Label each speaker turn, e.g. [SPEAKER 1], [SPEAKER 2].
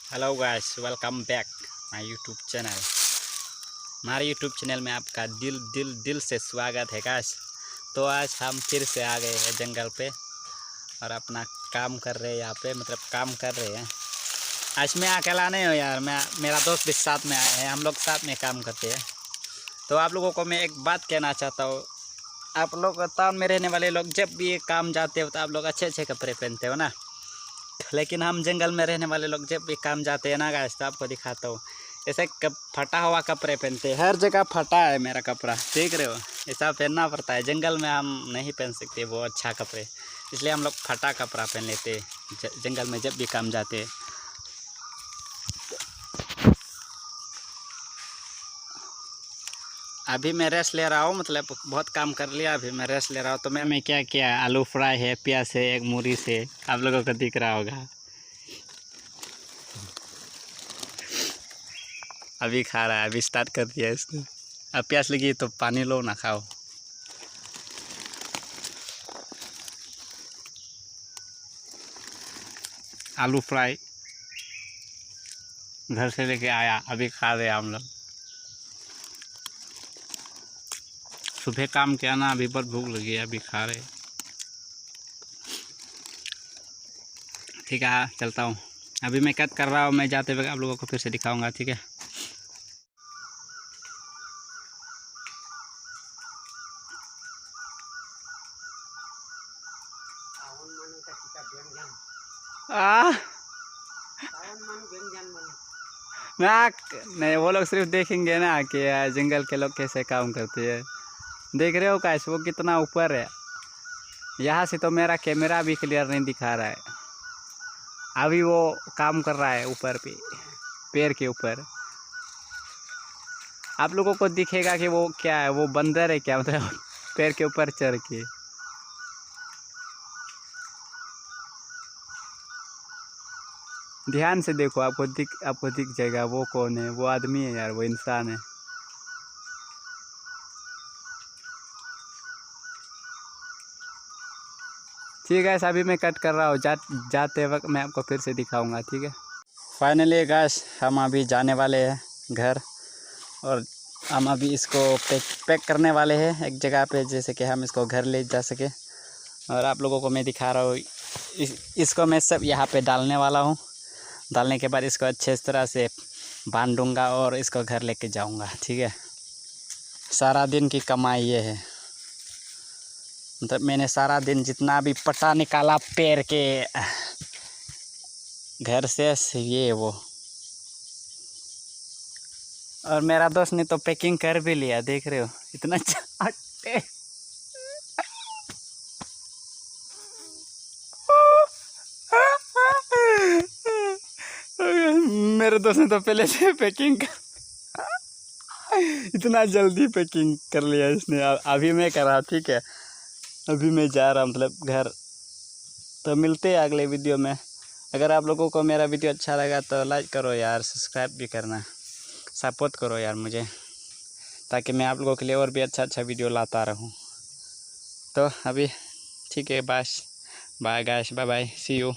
[SPEAKER 1] Hello guys, welcome back my YouTube channel. हमारे YouTube channel में आपका दिल दिल दिल से स्वागत है गाइस। तो आज हम फिर से आ गए हैं जंगल पे और अपना काम कर रहे हैं यहाँ पे, मतलब काम कर रहे हैं। आज मैं अकेला नहीं हूँ यार, मेरा दोस्त भी साथ में आए हैं, हम लोग साथ में काम करते हैं। तो आप लोगों को मैं एक बात कहना चाहता हूँ, आप लोग टाउन में रहने वाले लोग जब भी काम जाते हो तो आप लोग अच्छे अच्छे कपड़े पहनते हो ना, लेकिन हम जंगल में रहने वाले लोग जब भी काम जाते हैं ना गाइस, तो आपको दिखाता हूँ ऐसे फटा हुआ कपड़े पहनते हैं। हर जगह फटा है मेरा कपड़ा, देख रहे हो। ऐसा पहनना पड़ता है, जंगल में हम नहीं पहन सकते वो अच्छा कपड़े, इसलिए हम लोग फटा कपड़ा पहन लेते हैं जंगल में जब भी काम जाते हैं। अभी मैं रेस्ट ले रहा हूँ, मतलब बहुत काम कर लिया, अभी मैं रेस्ट ले रहा हूँ। तो मैं क्या किया, आलू फ्राई है, प्याज है, एक मूरी से, आप लोगों को दिख रहा होगा। अभी खा रहा है, अभी स्टार्ट कर दिया इसने। अब प्यास लगी तो पानी लो ना खाओ। आलू फ्राई घर से लेके आया, अभी खा रहे हम लोग। सुबह काम किया ना, अभी बहुत भूख लगी है, अभी खा रहे। ठीक है, चलता हूँ। अभी मैं कट कर रहा हूँ, मैं जाते वक्त आप लोगों को फिर से दिखाऊंगा, ठीक है। ना नहीं, वो लोग सिर्फ देखेंगे ना कि जंगल के लोग कैसे काम करते हैं। देख रहे हो कैसे वो कितना ऊपर है, यहाँ से तो मेरा कैमरा भी क्लियर नहीं दिखा रहा है। अभी वो काम कर रहा है ऊपर पे, पेड़ के ऊपर। आप लोगों को दिखेगा कि वो क्या है, वो बंदर है क्या, मतलब पेड़ के ऊपर चढ़ के। ध्यान से देखो, आपको दिख जाएगा वो कौन है। वो आदमी है यार, वो इंसान है। ठीक है, अभी मैं कट कर रहा हूँ, जाते वक्त मैं आपको फिर से दिखाऊंगा, ठीक है। फाइनली गाइस, हम अभी जाने वाले हैं घर, और हम अभी इसको पैक करने वाले हैं एक जगह पे, जैसे कि हम इसको घर ले जा सके। और आप लोगों को मैं दिखा रहा हूँ, इसको मैं सब यहाँ पे डालने वाला हूँ। डालने के बाद इसको अच्छे तरह से बांध दूँगा और इसको घर लेके जाऊँगा, ठीक है। सारा दिन की कमाई ये है, मतलब मैंने सारा दिन जितना भी पटा निकाला पेड़ के घर से, ये वो। और मेरा दोस्त ने तो पैकिंग कर भी लिया, देख रहे हो, इतना चाटे। मेरे दोस्त ने तो पहले से पैकिंग इतना जल्दी पैकिंग कर लिया इसने। अभी मैं करा, ठीक है। अभी मैं जा रहा, मतलब घर। तो मिलते हैं अगले वीडियो में। अगर आप लोगों को मेरा वीडियो अच्छा लगा तो लाइक करो यार, सब्सक्राइब भी करना, सपोर्ट करो यार मुझे, ताकि मैं आप लोगों के लिए और भी अच्छा अच्छा वीडियो लाता रहूं। तो अभी ठीक है, bye bye guys, bye bye, see you.